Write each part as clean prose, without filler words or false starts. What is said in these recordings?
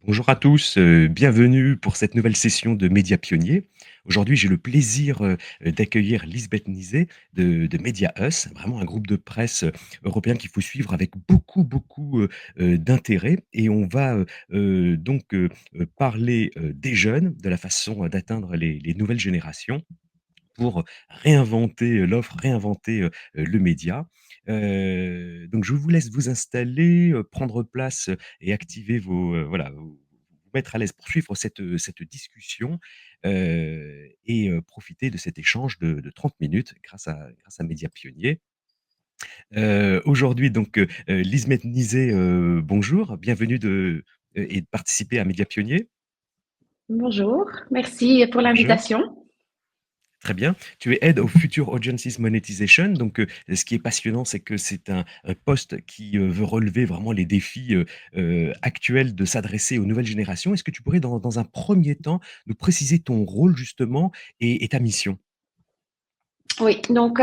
Bonjour à tous, bienvenue pour cette nouvelle session de Médias Pionniers. Aujourd'hui, j'ai le plaisir, d'accueillir Lisbeth Nizet de Media Us, vraiment un groupe de presse, européen qu'il faut suivre avec beaucoup, d'intérêt et on va, parler, des jeunes, de la façon, d'atteindre les nouvelles générations pour réinventer, l'offre, réinventer, le média. Donc je vous laisse vous installer, prendre place, et activer vos, vous mettre à l'aise pour suivre cette discussion, profiter de cet échange de 30 minutes grâce à Média Pionnier. Aujourd'hui donc, Lisbeth Nizet, bonjour, bienvenue et de participer à Média Pionnier. Bonjour, merci pour Bonjour. l'invitation. Très bien. Tu es Head of Future Audiences Monetization. Donc, ce qui est passionnant, c'est que c'est un poste qui, veut relever vraiment les défis, actuels de s'adresser aux nouvelles générations. Est-ce que tu pourrais dans un premier temps nous préciser ton rôle justement et ta mission? Oui, donc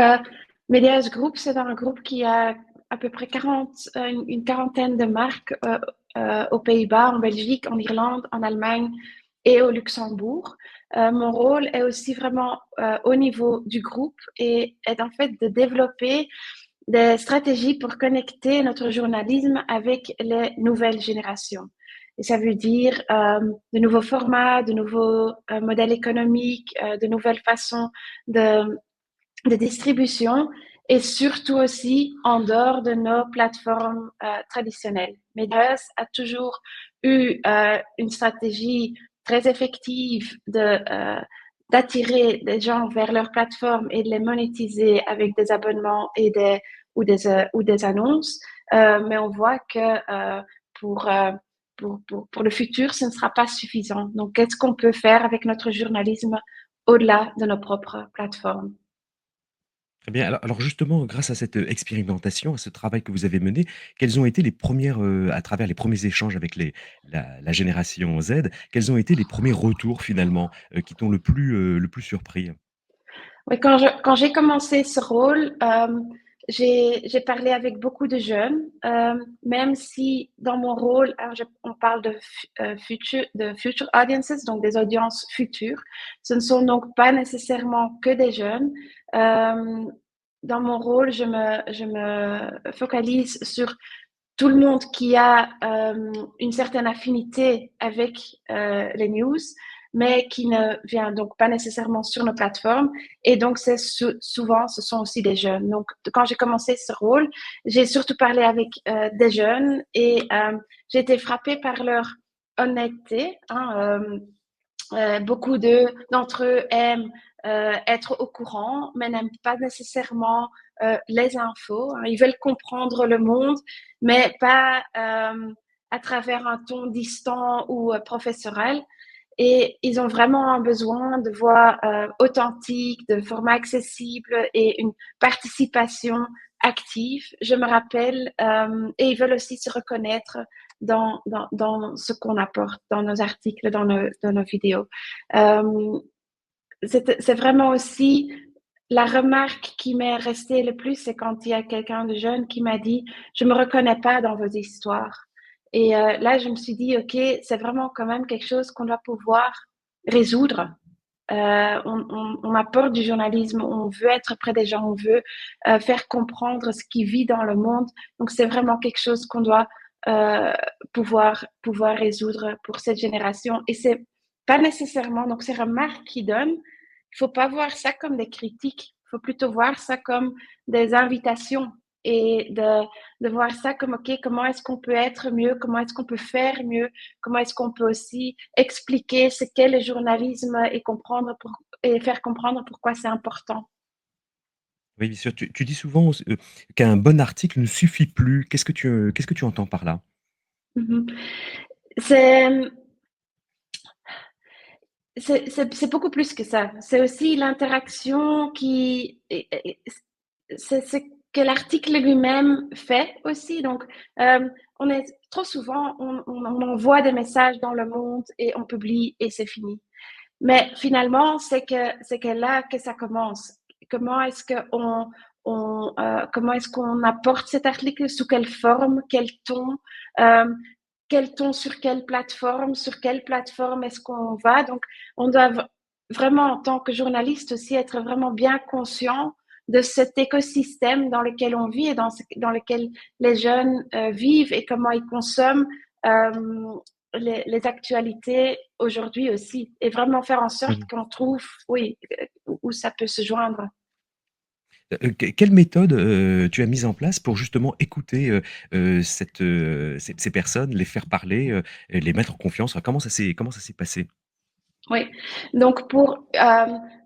Medias Group, c'est un groupe qui a à peu près 40, une quarantaine de marques aux Pays-Bas, en Belgique, en Irlande, en Allemagne et au Luxembourg. Mon rôle est aussi vraiment au niveau du groupe et est en fait de développer des stratégies pour connecter notre journalisme avec les nouvelles générations. Et ça veut dire de nouveaux formats, de nouveaux modèles économiques, de nouvelles façons de, de distribution et surtout aussi en dehors de nos plateformes traditionnelles. Medias a toujours eu une stratégie très effective d'attirer des gens vers leur plateforme et de les monétiser avec des abonnements ou des annonces. Mais on voit que pour, euh, pour le futur, ce ne sera pas suffisant. Donc, qu'est-ce qu'on peut faire avec notre journalisme au-delà de nos propres plateformes? Très bien. Alors justement, grâce à cette, expérimentation, à ce travail que vous avez mené, quelles ont été les premières, à travers les premiers échanges avec la génération Z, quels ont été les premiers retours finalement, qui t'ont le plus surpris? Oui, quand j'ai commencé ce rôle, j'ai parlé avec beaucoup de jeunes, même si dans mon rôle, alors on parle de future audiences, donc des audiences futures. Ce ne sont donc pas nécessairement que des jeunes. Euh, dans mon rôle, je me focalise sur tout le monde qui a une certaine affinité avec les news, mais qui ne vient donc pas nécessairement sur nos plateformes. Et donc, souvent, ce sont aussi des jeunes. Donc, quand j'ai commencé ce rôle, j'ai surtout parlé avec des jeunes et j'ai été frappée par leur honnêteté. Beaucoup d'entre eux aiment être au courant, mais n'aiment pas nécessairement les infos. Hein. Ils veulent comprendre le monde, mais pas à travers un ton distant ou professoral. Et ils ont vraiment un besoin de voix authentiques, de formats accessibles et une participation active. Je me rappelle, et ils veulent aussi se reconnaître dans ce qu'on apporte, dans nos articles, dans nos vidéos. Euh, c'est vraiment aussi la remarque qui m'est restée le plus, c'est quand il y a quelqu'un de jeune qui m'a dit, je me reconnais pas dans vos histoires. Et là, je me suis dit, OK, c'est vraiment quand même quelque chose qu'on doit pouvoir résoudre. On apporte du journalisme, on veut être près des gens, on veut faire comprendre ce qui vit dans le monde. Donc, c'est vraiment quelque chose qu'on doit euh, pouvoir résoudre pour cette génération. Et c'est pas nécessairement, donc ces remarques qu'ils donnent, il faut pas voir ça comme des critiques, il faut plutôt voir ça comme des invitations et de voir ça comme, OK, comment est-ce qu'on peut être mieux, comment est-ce qu'on peut faire mieux, comment est-ce qu'on peut aussi expliquer ce qu'est le journalisme et et faire comprendre pourquoi c'est important. Oui, bien sûr, tu dis souvent, qu'un bon article ne suffit plus. Qu'est-ce que tu entends par là? Mhm. C'est, c'est beaucoup plus que ça. C'est aussi l'interaction c'est ce que l'article lui-même fait aussi. Donc, on est trop souvent, on envoie des messages dans le monde et on publie et c'est fini. Mais finalement, c'est que là que ça commence. Comment est-ce comment est-ce qu'on apporte cet article, sous quelle forme, quel ton. quel ton sur quelle plateforme est-ce qu'on va. Donc, on doit vraiment, en tant que journaliste aussi, être vraiment bien conscient de cet écosystème dans lequel on vit et dans lequel les jeunes vivent et comment ils consomment les actualités aujourd'hui aussi. Et vraiment faire en sorte Mmh. qu'on trouve, oui, où ça peut se joindre. Quelle méthode, tu as mise en place pour justement écouter, ces personnes, les faire parler, et les mettre en confiance? Enfin, comment ça s'est passé? Oui, donc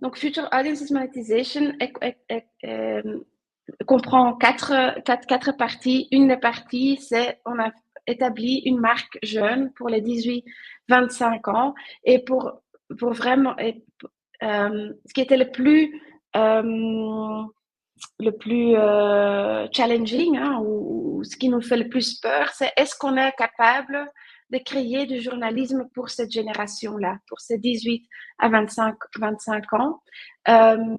donc Future Audiences Monetization comprend quatre parties. Une des parties, c'est on a établi une marque jeune pour les 18-25 ans et pour vraiment, ce qui était le plus challenging, hein, ou ce qui nous fait le plus peur, c'est est-ce qu'on est capable de créer du journalisme pour cette génération-là, pour ces 18 à 25 ans. Euh,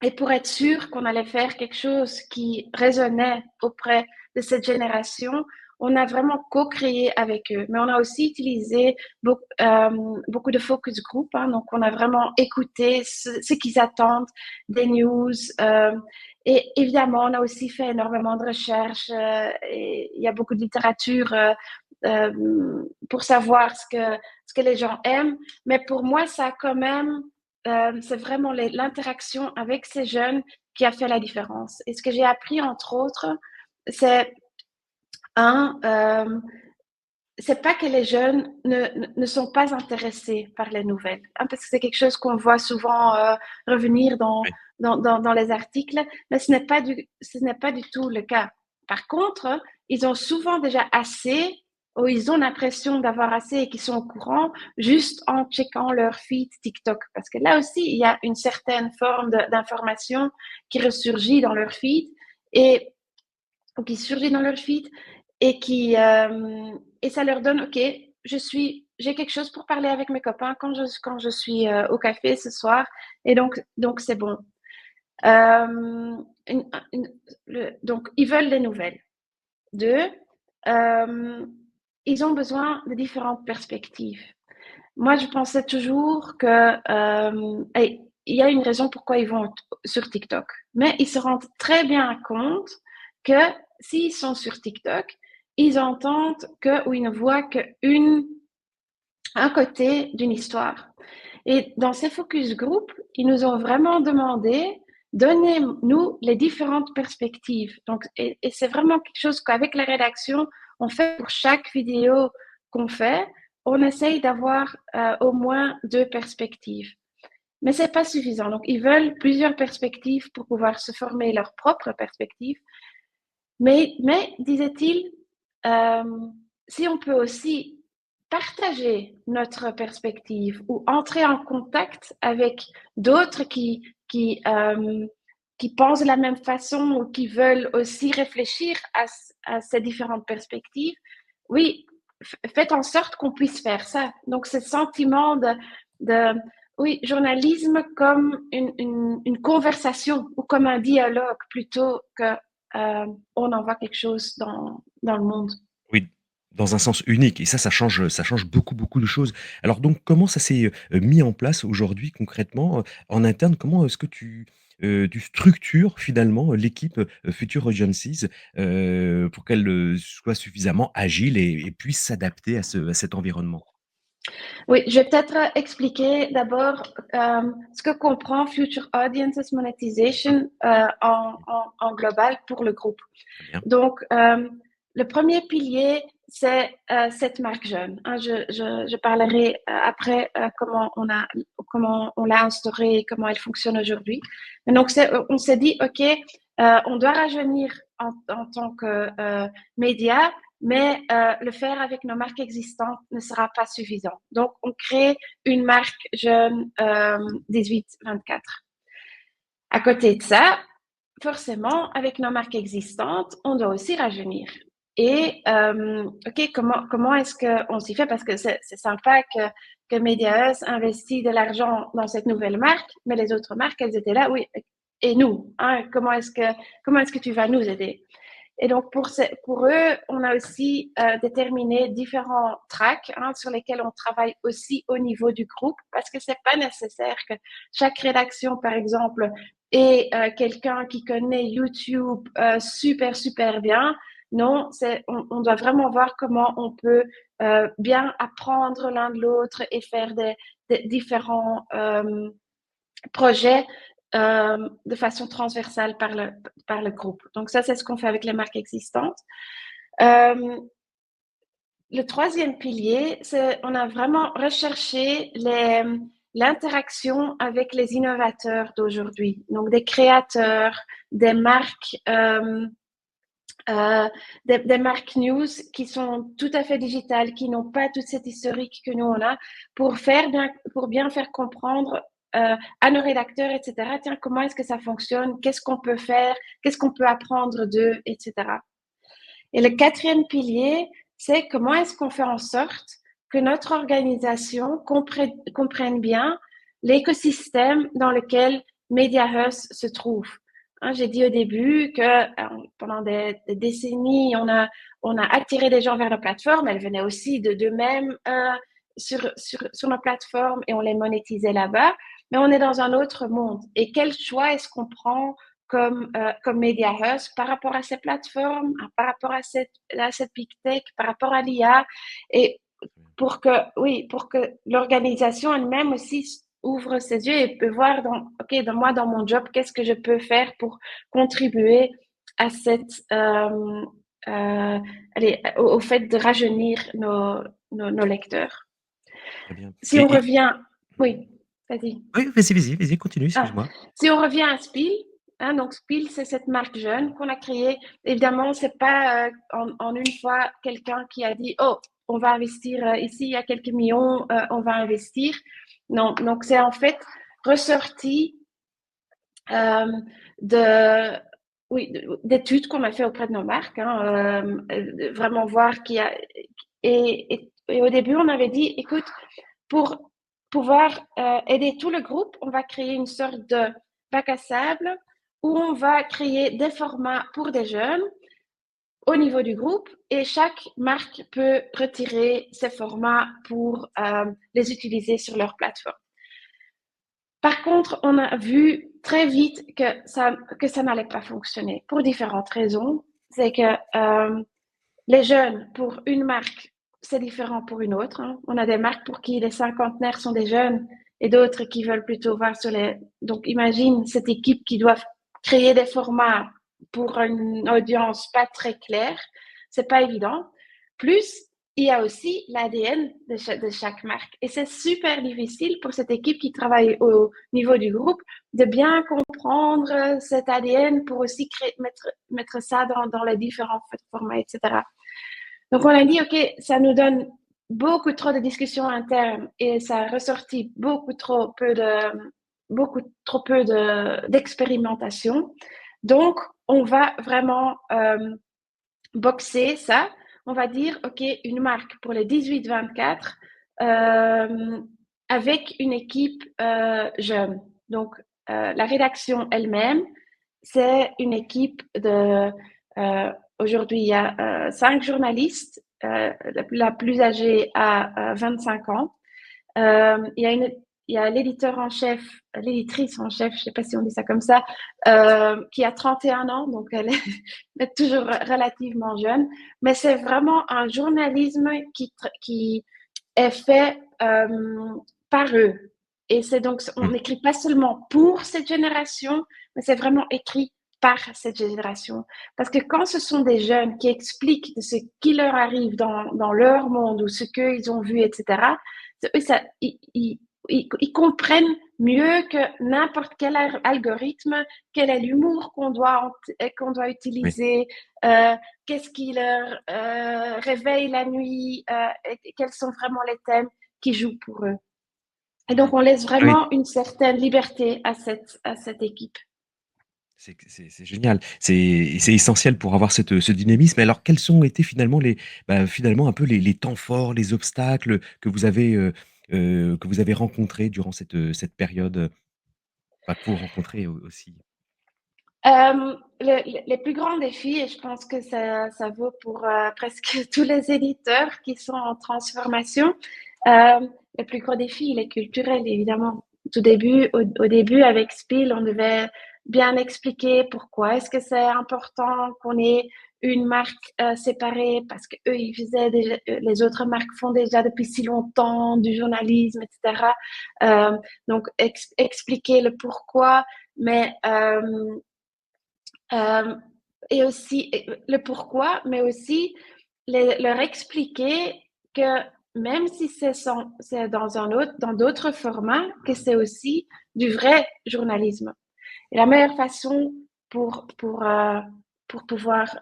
et pour être sûr qu'on allait faire quelque chose qui résonnait auprès de cette génération, on a vraiment co-créé avec eux. Mais on a aussi utilisé beaucoup de focus group. Hein, donc, on a vraiment écouté ce qu'ils attendent des news. Et évidemment, on a aussi fait énormément de recherches. Et il y a beaucoup de littérature pour savoir ce que les gens aiment. Mais pour moi, ça a quand même c'est vraiment l'interaction avec ces jeunes qui a fait la différence. Et ce que j'ai appris, entre autres, c'est un, c'est pas que les jeunes ne sont pas intéressés par les nouvelles, hein, parce que c'est quelque chose qu'on voit souvent revenir Oui. dans les articles, mais ce n'est pas du tout le cas. Par contre, ils ont souvent déjà assez, ou ils ont l'impression d'avoir assez et qu'ils sont au courant juste en checkant leur feed TikTok. Parce que là aussi, il y a une certaine forme d'information qui ressurgit dans leur feed et ou qui surgit dans leur feed et ça leur donne, ok, j'ai quelque chose pour parler avec mes copains quand je suis au café ce soir et donc c'est bon. Euh, une- donc ils veulent des nouvelles. Deux, euh, ils ont besoin de différentes perspectives. Moi, je pensais toujours que il y a une raison pourquoi ils vont sur TikTok, mais ils se rendent très bien compte que s'ils sont sur TikTok, ils entendent que ou ils ne voient un côté d'une histoire. Et dans ces focus group, ils nous ont vraiment demandé donnez-nous les différentes perspectives. Donc, et c'est vraiment quelque chose qu'avec la rédaction, on fait pour chaque vidéo qu'on fait, on essaye d'avoir au moins deux perspectives. Mais c'est pas suffisant. Donc, ils veulent plusieurs perspectives pour pouvoir se former leur propre perspective. Mais disait-il, euh, si on peut aussi partager notre perspective ou entrer en contact avec d'autres qui pensent de la même façon ou qui veulent aussi réfléchir à ces différentes perspectives, oui, faites en sorte qu'on puisse faire ça. Donc, ce sentiment de oui, journalisme comme une conversation ou comme un dialogue plutôt que on envoie quelque chose dans le monde. Oui, dans un sens unique et ça change beaucoup, beaucoup de choses. Alors donc comment ça s'est, mis en place aujourd'hui concrètement, en interne? Comment est-ce que tu structures finalement, l'équipe, Future Agencies, pour qu'elle, soit suffisamment agile et puisse s'adapter à cet environnement? Oui, je vais peut-être expliquer d'abord ce que comprend Future Audiences Mmh, Monetization en global pour le groupe. très bien. Donc, le premier pilier, c'est cette marque jeune. Hein, je parlerai après comment on l'a instaurée et comment elle fonctionne aujourd'hui. Mais donc, on s'est dit, OK, on doit rajeunir en tant que média, mais le faire avec nos marques existantes ne sera pas suffisant. Donc, on crée une marque jeune 18-24. À côté de ça, forcément, avec nos marques existantes, on doit aussi rajeunir. Et OK, comment est-ce qu'on s'y fait? Parce que c'est sympa que Mediaeus investit de l'argent dans cette nouvelle marque, mais les autres marques, elles étaient là, oui. Et nous, hein, comment est-ce que tu vas nous aider? Et donc, pour eux, on a aussi déterminé différents tracks hein, sur lesquels on travaille aussi au niveau du groupe, parce que c'est pas nécessaire que chaque rédaction, par exemple, ait quelqu'un qui connaît YouTube super bien. Non, on doit vraiment voir comment on peut bien apprendre l'un de l'autre et faire des différents projets de façon transversale par le groupe. Donc ça, c'est ce qu'on fait avec les marques existantes. Euh, le troisième pilier, c'est on a vraiment recherché l'interaction avec les innovateurs d'aujourd'hui, donc des créateurs, des marques, des marques news qui sont tout à fait digitales, qui n'ont pas toute cette historique que nous on a, pour bien faire comprendre à nos rédacteurs, etc. Tiens, comment est-ce que ça fonctionne? Qu'est-ce qu'on peut faire? Qu'est-ce qu'on peut apprendre d'eux, etc. Et le quatrième pilier, c'est comment est-ce qu'on fait en sorte que notre organisation comprenne bien l'écosystème dans lequel MediaHus se trouve. Hein, j'ai dit au début que pendant des décennies, on a attiré des gens vers nos plateformes. Elles venaient aussi d'eux-mêmes sur nos plateformes et on les monétisait là-bas. Mais on est dans un autre monde. Et quel choix est-ce qu'on prend comme MediaHus par rapport à ces plateformes, par rapport à cette big tech, par rapport à l'IA, et pour que l'organisation elle-même aussi ouvre ses yeux et peut voir dans mon job, qu'est-ce que je peux faire pour contribuer à au fait de rajeunir nos lecteurs. Très bien Si on et revient, oui, vas-y. oui, vas-y, continue, Ah, excuse-moi. si on revient à Spiel, hein, donc Spiel, c'est cette marque jeune qu'on a créée. Évidemment, c'est pas en une fois quelqu'un qui a dit, oh, on va investir ici, il y a quelques millions, on va investir. Non, donc c'est en fait ressorti euh, de, oui, d'études qu'on a fait auprès de nos marques, hein, vraiment voir qui a. Et au début, on avait dit, écoute, pour pouvoir aider tout le groupe, on va créer une sorte de bac à sable où on va créer des formats pour des jeunes au niveau du groupe et chaque marque peut retirer ces formats pour les utiliser sur leur plateforme. Par contre, on a vu très vite que ça n'allait pas fonctionner pour différentes raisons. C'est que les jeunes, pour une marque, c'est différent pour une autre. Hein. On a des marques pour qui les cinquantenaires sont des jeunes et d'autres qui veulent plutôt voir sur les. Donc, imagine cette équipe qui doit créer des formats pour une audience pas très claire. C'est pas évident. Plus, il y a aussi l'ADN de chaque marque. Et c'est super difficile pour cette équipe qui travaille au niveau du groupe de bien comprendre cet ADN pour aussi mettre ça dans les différents formats, etc. Donc, on a dit, OK, ça nous donne beaucoup trop de discussions internes et ça a ressorti beaucoup trop peu d'expérimentation. Donc, on va vraiment boxer ça. On va dire, OK, une marque pour les 18-24 avec une équipe jeune. Donc, la rédaction elle-même, c'est une équipe de aujourd'hui, il y a 5 journalistes. La plus âgée a 25 ans. Il y a il y a l'éditeur en chef, l'éditrice en chef, je ne sais pas si on dit ça comme ça, qui a 31 ans, donc elle est toujours relativement jeune. Mais c'est vraiment un journalisme qui est fait par eux. Et c'est donc, on Mmh. n'écrit pas seulement pour cette génération, mais c'est vraiment écrit par cette génération. Parce que quand ce sont des jeunes qui expliquent de ce qui leur arrive dans leur monde ou ce qu'ils ont vu, etc., eux, ils comprennent mieux que n'importe quel algorithme quel est l'humour qu'on doit Oui, utiliser, qu'est-ce qui leur réveille la nuit, et quels sont vraiment les thèmes qui jouent pour eux. Et donc, ouais. on laisse Ah oui, vraiment une certaine liberté à cette équipe. c'est génial. C'est essentiel pour avoir ce dynamisme. Et alors, quels ont été finalement finalement un peu les temps forts, les obstacles que vous avez rencontrés durant cette période? Bah, que vous rencontrez aussi? Les plus grands défis, et je pense que ça vaut pour presque tous les éditeurs qui sont en transformation, le plus gros défi, il est culturel, évidemment. Au début, avec Spiel, on devait bien expliquer pourquoi est-ce que c'est important qu'on ait une marque séparée, parce que eux, ils faisaient déjà, les autres marques font déjà depuis si longtemps du journalisme, etc. Donc, expliquer le pourquoi, mais euh, et aussi le pourquoi, mais aussi leur expliquer que même si c'est dans d'autres formats, que c'est aussi du vrai journalisme. Et la meilleure façon pour, pour, euh, pour pouvoir...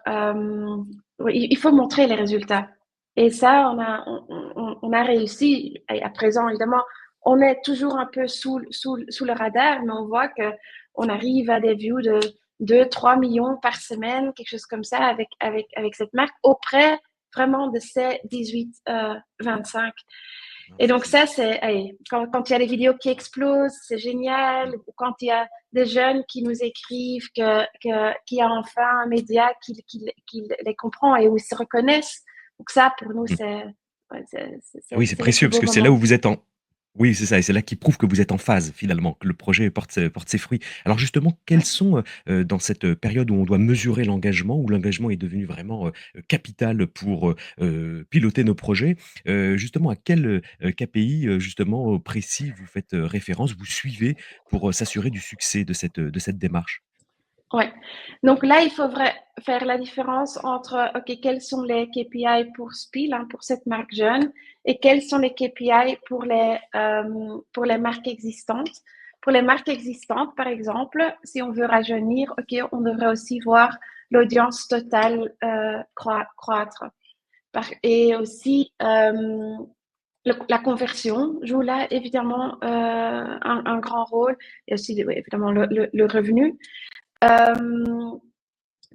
oui, il faut montrer les résultats. Et ça, on a réussi. Et à présent, évidemment, on est toujours un peu sous le radar, mais on voit qu'on arrive à des views de 2, 3 millions par semaine, quelque chose comme ça, avec cette marque, auprès vraiment de ces 18-25. Non, Et ça donc c'est ça, c'est allez, quand il y a des vidéos qui explosent, c'est génial. Ou quand il y a des jeunes qui nous écrivent qu'il y a enfin un média qui les comprend et où ils se reconnaissent. Donc ça, pour nous, mmh. ouais, Oui, c'est c'est les plus précieux parce beaux que c'est là où moments. vous êtes en oui, c'est ça et c'est là qui prouve que vous êtes en phase finalement, que le projet porte ses fruits. Alors justement, quels Ouais. sont, dans cette, période où on doit mesurer l'engagement, où l'engagement est devenu vraiment, capital pour, piloter nos projets, justement à quel, KPI, justement, précis vous faites, référence, vous suivez pour, s'assurer du succès de cette démarche? Ouais. Donc là, il faut faire la différence entre, OK, quels sont les KPI pour Spiel, hein, pour cette marque jeune, et quels sont les KPI pour les marques existantes. Pour les marques existantes, par exemple, si on veut rajeunir, OK, on devrait aussi voir l'audience totale croître. Et aussi, la conversion joue là évidemment un grand rôle, et aussi, oui, évidemment, le revenu. Euh,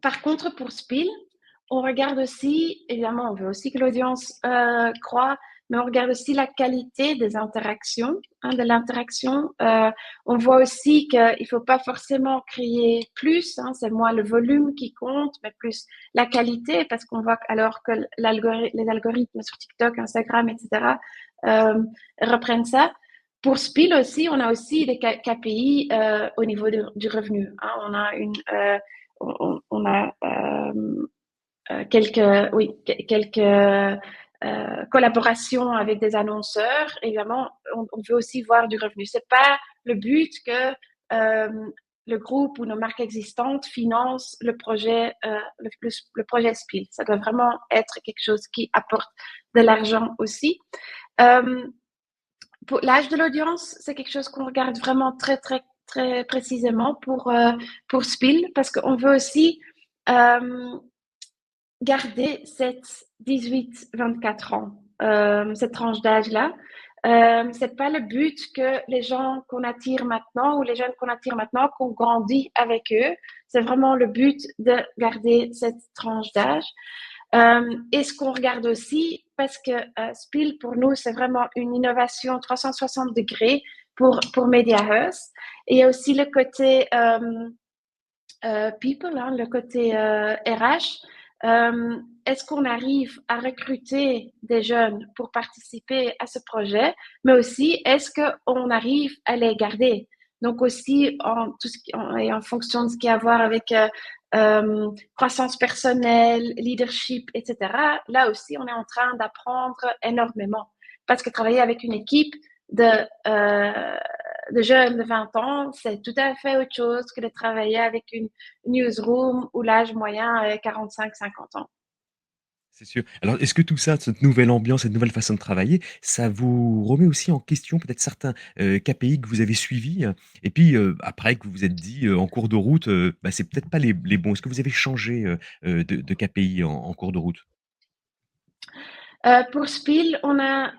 Par contre, pour Spiel, on regarde aussi, évidemment, on veut aussi que l'audience croît, mais on regarde aussi la qualité des interactions, hein, de l'interaction. On voit aussi qu'il ne faut pas forcément créer plus, hein, c'est moins le volume qui compte, mais plus la qualité, parce qu'on voit alors que les algorithmes sur TikTok, Instagram, etc., euh, reprennent ça. Pour Spiel aussi, on a aussi des KPI au niveau du revenu. Hein. On a on a quelques collaborations avec des annonceurs. Évidemment, on veut aussi voir du revenu. C'est pas le but que le groupe ou nos marques existantes financent le projet Spiel. Ça doit vraiment être quelque chose qui apporte de l'argent aussi. Euh, pour l'âge de l'audience, c'est quelque chose qu'on regarde vraiment très précisément pour Spiel, parce qu'on veut aussi euh, garder cette 18-24 ans, cette tranche d'âge-là. C'est pas le but que les gens qu'on attire maintenant ou les jeunes qu'on attire maintenant, qu'on grandit avec eux. C'est vraiment le but de garder cette tranche d'âge. Et ce qu'on regarde aussi, parce que Spiel, pour nous, c'est vraiment une innovation 360 degrés pour Mediahuis. Et il y a aussi le côté people, hein, le côté RH. Est-ce qu'on arrive à recruter des jeunes pour participer à ce projet, mais aussi est-ce qu'on arrive à les garder? Donc aussi en fonction de ce qui a à voir avec croissance personnelle, leadership, etc. Là aussi, on est en train d'apprendre énormément parce que travailler avec une équipe de de jeunes de 20 ans, c'est tout à fait autre chose que de travailler avec une newsroom où l'âge moyen est 45-50 ans. C'est sûr. Alors, est-ce que tout ça, cette nouvelle ambiance, cette nouvelle façon de travailler, ça vous remet aussi en question peut-être certains, KPI que vous avez suivis, et puis, après que vous vous êtes dit, en cours de route, bah, c'est peut-être pas les bons? Est-ce que vous avez changé, de KPI en cours de route? Pour Spiel, on a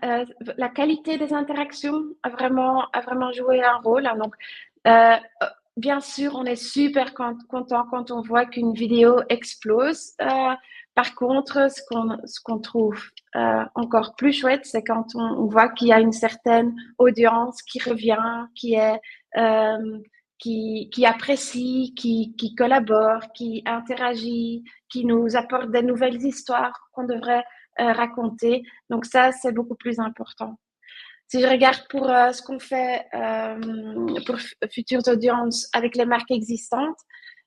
la qualité des interactions a vraiment joué un rôle, hein. Donc, euh, bien sûr, on est super content quand on voit qu'une vidéo explose. Par contre, ce qu'on trouve encore plus chouette, c'est quand on voit qu'il y a une certaine audience qui revient, euh, qui apprécie, qui collabore, qui interagit, qui nous apporte des nouvelles histoires qu'on devrait raconter. Donc ça, c'est beaucoup plus important. Si je regarde pour ce qu'on fait pour futures audiences avec les marques existantes,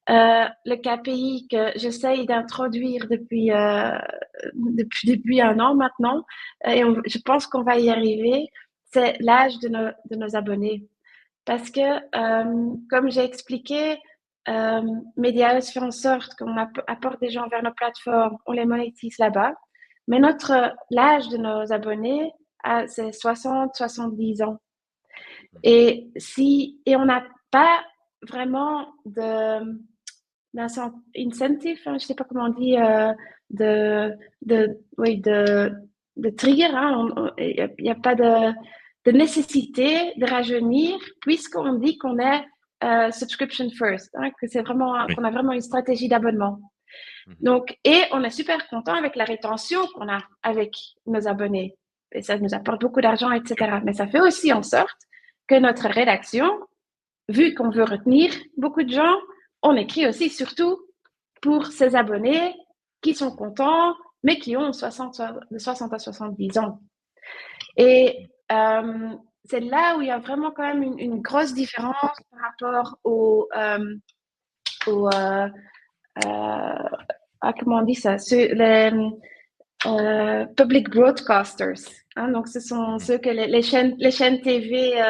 le KPI que j'essaye d'introduire depuis un an maintenant, et je pense qu'on va y arriver, c'est l'âge de nos abonnés. Parce que, comme j'ai expliqué, Mediaeus fait en sorte qu'on apporte des gens vers nos plateformes, on les monétise là-bas. Mais l'âge de nos abonnés, c'est 60-70 ans. Et on n'a pas vraiment d'incentive, je ne sais pas comment on dit, oui, de trigger. Il n'y a pas de nécessité de rajeunir puisqu'on dit qu'on est subscription first, que c'est vraiment, Oui. qu'on a vraiment une stratégie d'abonnement. Mmh. Donc, et on est super content avec la rétention qu'on a avec nos abonnés. Et ça nous apporte beaucoup d'argent, etc. Mais ça fait aussi en sorte que notre rédaction, vu qu'on veut retenir beaucoup de gens, on écrit aussi surtout pour ces abonnés qui sont contents, mais qui ont de 60 à 70 ans. Et c'est là où il y a vraiment quand même une grosse différence par rapport au comment on dit ça, les public broadcasters. Donc, ce sont Mmh. ceux que les chaînes TV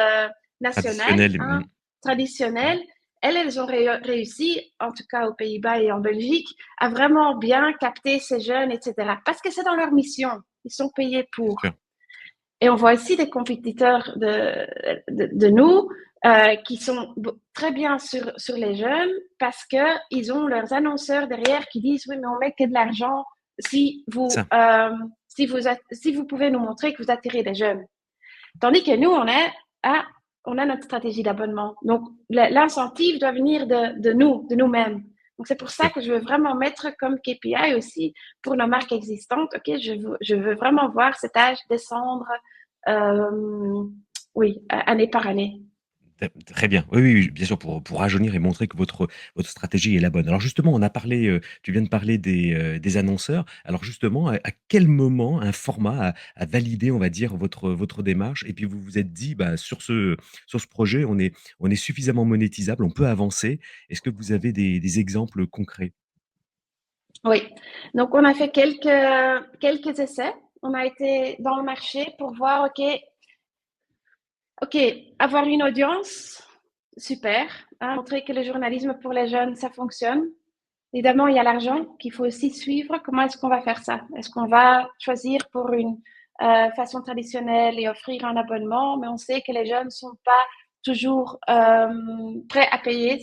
nationales, Traditionnel. Mmh. Mmh. traditionnelles, elles ont réussi, en tout cas aux Pays-Bas et en Belgique, à vraiment bien capter ces jeunes, etc. Parce que c'est dans leur mission. Ils sont payés Bien pour. sûr. Et on voit aussi des compétiteurs de nous qui sont très bien sur les jeunes parce qu'ils ont leurs annonceurs derrière qui disent oui, mais on met que de l'argent si Ça. si vous pouvez nous montrer que vous attirez des jeunes. Tandis que nous, on a notre stratégie d'abonnement. Donc, l'incentive doit venir de nous-mêmes. Donc, c'est Bien pour ça sûr. que je veux vraiment mettre comme KPI aussi pour nos marques existantes. OK, je veux vraiment voir cet âge descendre, euh, oui, année par année. Très bien. Oui, oui, oui, bien sûr, pour rajeunir et montrer que votre stratégie est la bonne. Alors justement, on a parlé, tu viens de parler des annonceurs. Alors justement, à quel moment un format a validé, on va dire, votre démarche et puis vous vous êtes dit: «Bah, sur ce projet, on est suffisamment monétisable, on peut avancer». Est-ce que vous avez des exemples concrets? Oui. Donc, on a fait quelques essais. On a été dans le marché pour voir, OK, avoir une audience, super. Montrer que le journalisme pour les jeunes, ça fonctionne. Évidemment, il y a l'argent qu'il faut aussi suivre. Comment est-ce qu'on va faire ça? Est-ce qu'on va choisir pour une façon traditionnelle et offrir un abonnement, mais on sait que les jeunes ne sont pas toujours prêts à payer,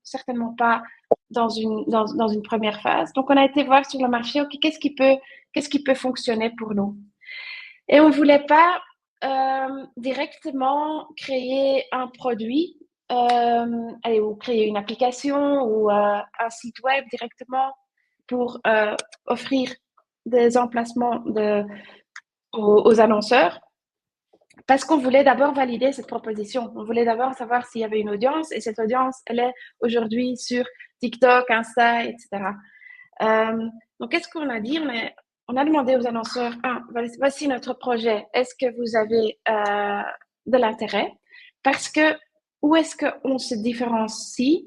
certainement pas dans une première phase. Donc, on a été voir sur le marché, OK, qu'est-ce qui peut fonctionner pour nous? Et on ne voulait pas directement créer un produit ou créer une application ou un site web directement pour offrir des emplacements aux annonceurs parce qu'on voulait d'abord valider cette proposition. On voulait d'abord savoir s'il y avait une audience et cette audience, elle est aujourd'hui sur TikTok, Insta, etc. Donc, qu'est-ce qu'on a dit? On a demandé aux annonceurs, voici notre projet. Est-ce que vous avez de l'intérêt? Parce que où est-ce qu'on se différencie?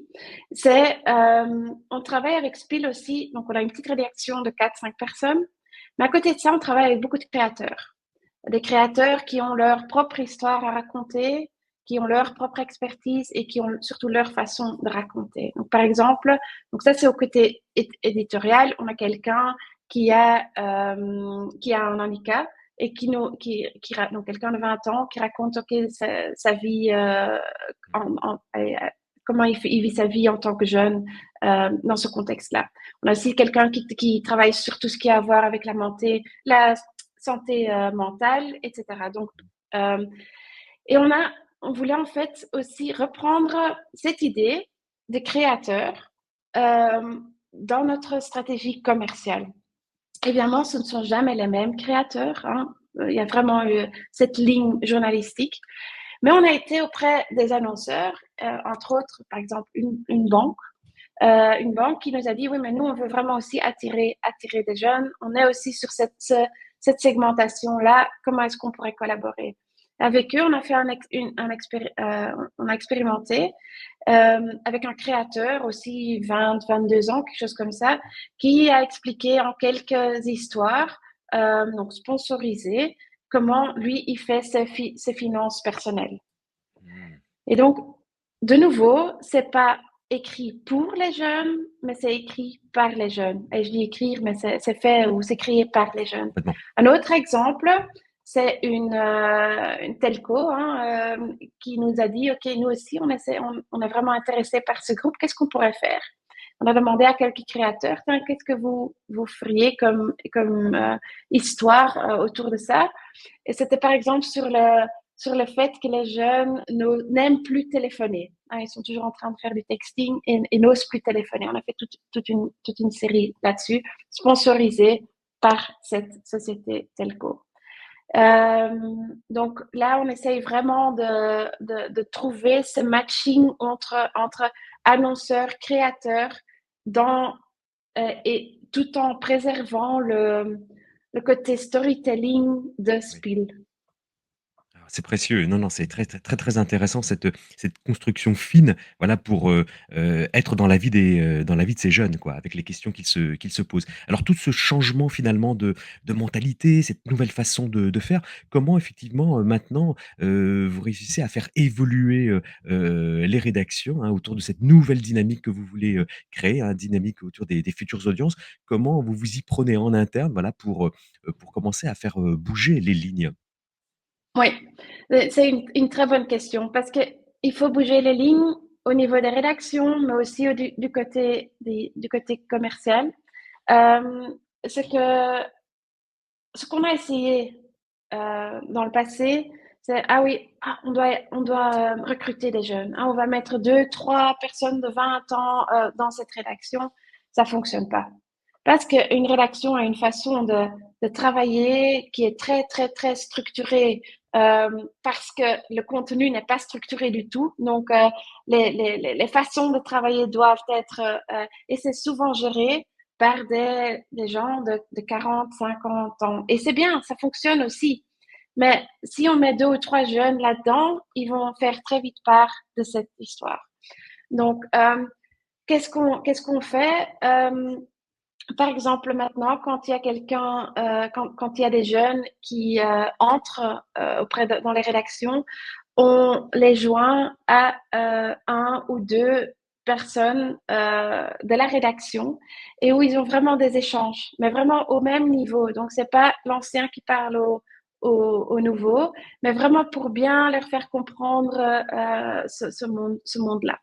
C'est, on travaille avec Spill aussi, donc on a une petite rédaction de 4-5 personnes, mais à côté de ça, on travaille avec beaucoup de créateurs. Des créateurs qui ont leur propre histoire à raconter, qui ont leur propre expertise et qui ont surtout leur façon de raconter. Donc, par exemple, donc ça c'est au côté éditorial, on a quelqu'un qui a un handicap et donc quelqu'un de 20 ans qui raconte sa vie, comment il vit sa vie en tant que jeune dans ce contexte-là. On a aussi quelqu'un qui travaille sur tout ce qui a à voir avec la santé mentale, etc. Donc, euh, et on voulait en fait aussi reprendre cette idée des créateurs dans notre stratégie commerciale. Évidemment, ce ne sont jamais les mêmes créateurs. Il y a vraiment cette ligne journalistique. Mais on a été auprès des annonceurs, entre autres, par exemple, une banque qui nous a dit, oui, mais nous, on veut vraiment aussi attirer des jeunes. On est aussi sur cette segmentation-là. Comment est-ce qu'on pourrait collaborer? Avec eux, on a fait on a expérimenté avec un créateur aussi 22 ans, quelque chose comme ça, qui a expliqué en quelques histoires, donc sponsorisées, comment lui, il fait ses finances personnelles. Mmh. Et donc, de nouveau, c'est pas écrit pour les jeunes, mais c'est écrit par les jeunes. Et je dis écrire, mais c'est fait ou c'est créé par les jeunes. Complètement. Un autre exemple, c'est une telco qui nous a dit, OK, nous aussi, on est vraiment intéressés par ce groupe. Qu'est-ce qu'on pourrait faire? On a demandé à quelques créateurs, tiens, qu'est-ce que vous feriez comme histoire autour de ça? Et c'était par exemple sur le fait que les jeunes n'aiment plus téléphoner. Hein, ils sont toujours en train de faire du texting et n'osent plus téléphoner. On a fait toute une série là-dessus, sponsorisée par cette société telco. Donc là, on essaye vraiment de trouver ce matching entre annonceurs, créateurs, et tout en préservant le côté storytelling de Oui. Spiel. Ah, c'est précieux. Non, non, c'est très intéressant cette construction fine, voilà, pour, être dans la vie de ces jeunes, quoi, avec les questions qu'ils se posent. Alors tout ce changement finalement de mentalité, cette nouvelle façon de faire, comment effectivement, maintenant, vous réussissez à faire évoluer, les rédactions, hein, autour de cette nouvelle dynamique que vous voulez, créer, hein, dynamique autour des futures audiences? Comment vous vous y prenez en interne, voilà, pour commencer à faire, bouger les lignes? Oui, c'est une très bonne question parce qu'il faut bouger les lignes au niveau des rédactions, mais aussi du côté commercial. Euh, ce que, ce qu'on a essayé dans le passé, c'est ah oui, on doit recruter des jeunes. Ah, on va mettre deux, trois personnes de 20 ans dans cette rédaction. Ça fonctionne pas. Parce qu'une rédaction a une façon de travailler qui est très, très, très structurée parce que le contenu n'est pas structuré du tout. Donc, les façons de travailler doivent être, et c'est souvent géré par des gens de 40, 50 ans. Et c'est bien, ça fonctionne aussi. Mais si on met deux ou trois jeunes là-dedans, ils vont faire très vite part de cette histoire. Donc, qu'est-ce qu'on fait par exemple, maintenant, quand il y a quand il y a des jeunes qui entrent dans les rédactions, on les joint à un ou deux personnes de la rédaction et où ils ont vraiment des échanges, mais vraiment au même niveau. Donc, c'est pas l'ancien qui parle au nouveau, mais vraiment pour bien leur faire comprendre ce monde-là.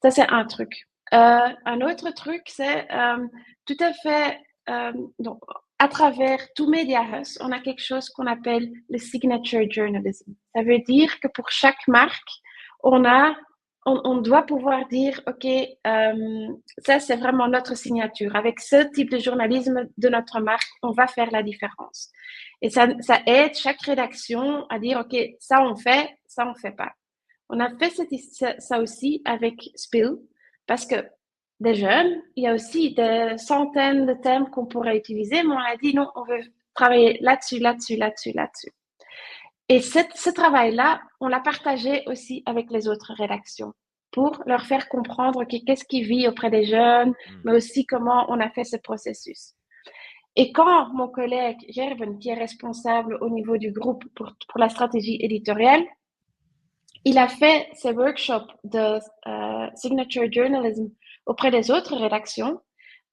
Ça, c'est un truc. Un autre truc, c'est tout à fait, donc, à travers tout Media House, on a quelque chose qu'on appelle le signature journalism. Ça veut dire que pour chaque marque, on a, on doit pouvoir dire, OK, ça, c'est vraiment notre signature. Avec ce type de journalisme de notre marque, on va faire la différence. Et ça aide chaque rédaction à dire, OK, ça, on fait pas. On a fait ça aussi avec Spill parce que des jeunes, il y a aussi des centaines de thèmes qu'on pourrait utiliser, mais on a dit non, on veut travailler là-dessus, là-dessus, là-dessus, là-dessus. Et ce travail-là, on l'a partagé aussi avec les autres rédactions pour leur faire comprendre qu'est-ce qui vit auprès des jeunes, Mmh. mais aussi comment on a fait ce processus. Et quand mon collègue Gerben, qui est responsable au niveau du groupe pour la stratégie éditoriale, il a fait ses workshops de signature journalism auprès des autres rédactions.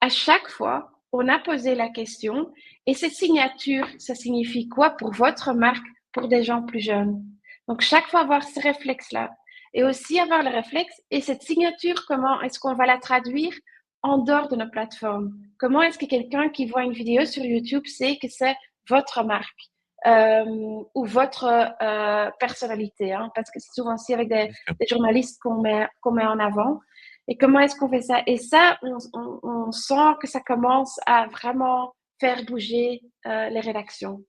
À chaque fois, on a posé la question, et cette signature, ça signifie quoi pour votre marque, pour des gens plus jeunes? Donc, chaque fois avoir ce réflexe-là. Et aussi avoir le réflexe, et cette signature, comment est-ce qu'on va la traduire en dehors de nos plateformes? Comment est-ce que quelqu'un qui voit une vidéo sur YouTube sait que c'est votre marque? Ou votre personnalité, hein, parce que c'est souvent aussi avec Bien sûr. des journalistes qu'on met en avant. Et comment est-ce qu'on fait ça? Et ça, on sent que ça commence à vraiment faire bouger les rédactions.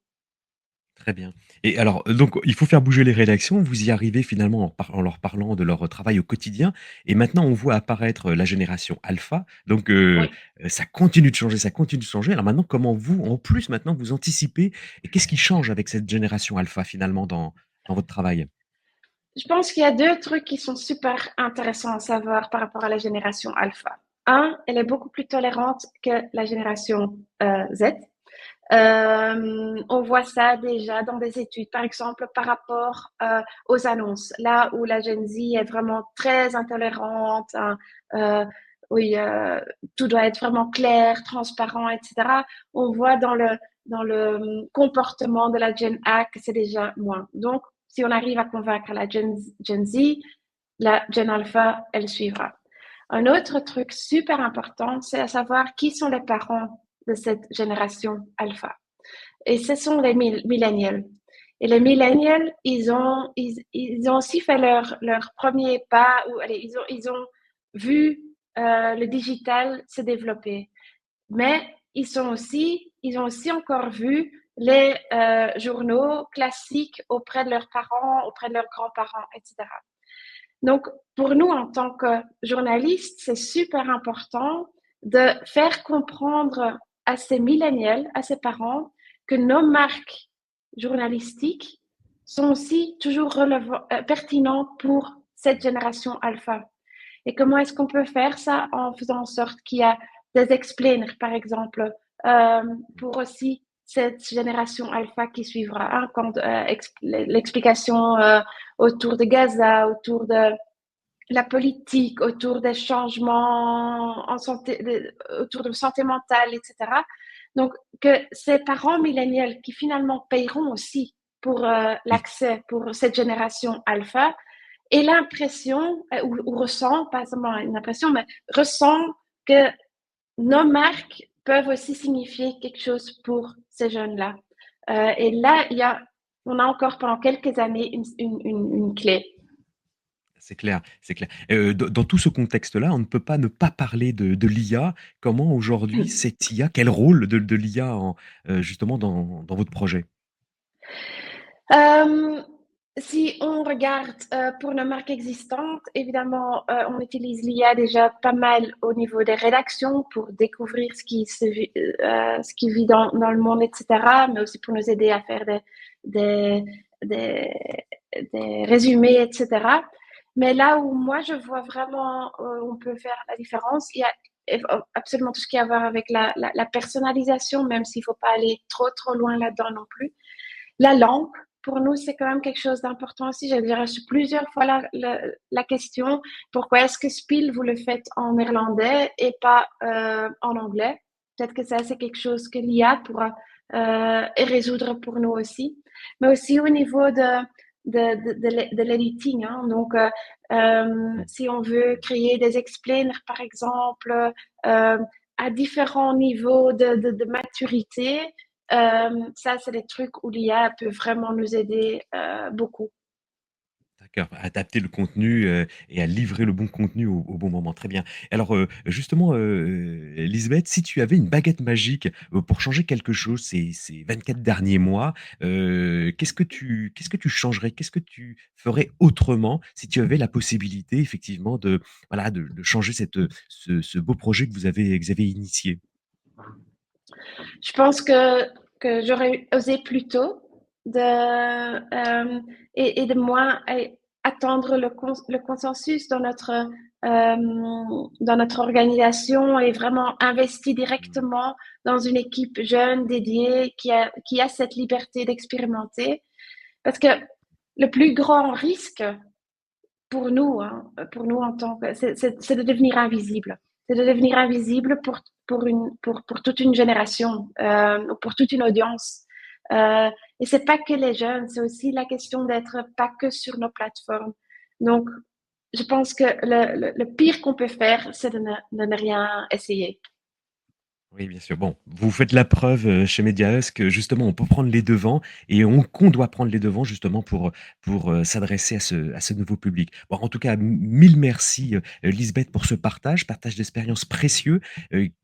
Très bien. Et alors, donc il faut faire bouger les rédactions. Vous y arrivez finalement en leur parlant de leur travail au quotidien et maintenant on voit apparaître, la génération alpha. Donc, Oui. ça continue de changer, ça continue de changer. Alors maintenant, comment vous, en plus maintenant, vous anticipez et qu'est-ce qui change avec cette génération alpha finalement dans votre travail? Je pense qu'il y a deux trucs qui sont super intéressants à savoir par rapport à la génération alpha. Un, elle est beaucoup plus tolérante que la génération Z. On voit ça déjà dans des études, par exemple par rapport aux annonces, là où la Gen Z est vraiment très intolérante, hein, euh, oui, tout doit être vraiment clair, transparent, etc. On voit dans le comportement de la Gen A que c'est déjà moins. Donc, si on arrive à convaincre la Gen Z, la Gen Alpha, elle suivra. Un autre truc super important, c'est à savoir qui sont les parents de cette génération alpha. Et ce sont les millennials. Et les millennials, ils ont aussi fait leur premier pas, ou allez, ils ont vu le digital se développer. Mais ils ont aussi encore vu les journaux classiques auprès de leurs parents, auprès de leurs grands-parents, etc. Donc, pour nous, en tant que journalistes, c'est super important de faire comprendre à ces millénials, à ces parents, que nos marques journalistiques sont aussi toujours pertinentes pour cette génération alpha. Et comment est-ce qu'on peut faire ça en faisant en sorte qu'il y a des explainers, par exemple, pour aussi cette génération alpha qui suivra, hein, quand l'explication autour de Gaza, autour de la politique, autour des changements en santé, autour de santé mentale, etc. Donc, que ces parents millénials qui finalement paieront aussi pour Oui. l'accès pour cette génération alpha aient l'impression, ou ressent, pas seulement une impression, mais ressent que nos marques peuvent aussi signifier quelque chose pour ces jeunes-là. Et là, on a encore pendant quelques années une clé. C'est clair, c'est clair. Dans tout ce contexte-là, on ne peut pas ne pas parler de l'IA. Comment aujourd'hui cette IA, quel rôle de l'IA justement dans votre projet? Euh, Si on regarde pour nos marques existantes, évidemment, on utilise l'IA déjà pas mal au niveau des rédactions pour découvrir ce qui vit dans le monde, etc., mais aussi pour nous aider à faire des, des, des résumés, etc. Mais là où moi, je vois vraiment où on peut faire la différence, il y a absolument tout ce qui a à voir avec la personnalisation, même s'il ne faut pas aller trop, trop loin là-dedans non plus. La langue, pour nous, c'est quand même quelque chose d'important aussi. J'ai déjà reçu plusieurs fois la question, pourquoi est-ce que Spiel, vous le faites en néerlandais et pas en anglais? Peut-être que ça, c'est quelque chose que l'IA pourra résoudre pour nous aussi. Mais aussi au niveau de l'editing, hein. Donc, si on veut créer des explainers, par exemple, à différents niveaux de maturité, ça, c'est des trucs où l'IA peut vraiment nous aider beaucoup. D'accord, à adapter le contenu, et à livrer le bon contenu au bon moment. Très bien. Alors, justement, Lisbeth, si tu avais une baguette magique, pour changer quelque chose ces 24 derniers mois, qu'est-ce que tu changerais? Qu'est-ce que tu ferais autrement si tu avais la possibilité effectivement de, voilà, de changer ce beau projet que vous avez initié? Je pense que j'aurais osé plus tôt et de moins attendre le consensus dans notre organisation et vraiment investi Mmh. directement dans une équipe jeune, dédiée, qui a cette liberté d'expérimenter. Parce que le plus grand risque pour nous, hein, pour nous en tant que, c'est de devenir invisible. C'est de devenir invisible pour toute une génération, pour toute une audience. Et c'est pas que les jeunes, c'est aussi la question d'être pas que sur nos plateformes. Donc, je pense que le pire qu'on peut faire, c'est de ne rien essayer. Oui, bien sûr. Bon, vous faites la preuve, chez Mediahusk que justement on peut prendre les devants et on qu'on doit prendre les devants justement pour s'adresser à ce nouveau public. Bon, en tout cas, mille merci, Lisbeth pour ce partage d'expériences précieux,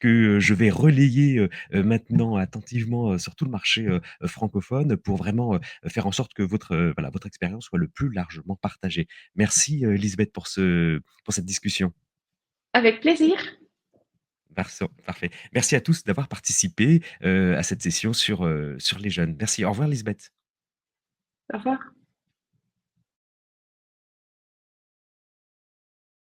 que, je vais relayer, maintenant attentivement, sur tout le marché, francophone pour vraiment, faire en sorte que votre, voilà, votre expérience soit le plus largement partagée. Merci, Lisbeth pour cette discussion. Avec plaisir. Parfait. Merci à tous d'avoir participé, à cette session sur les jeunes. Merci. Au revoir Lisbeth. Au revoir.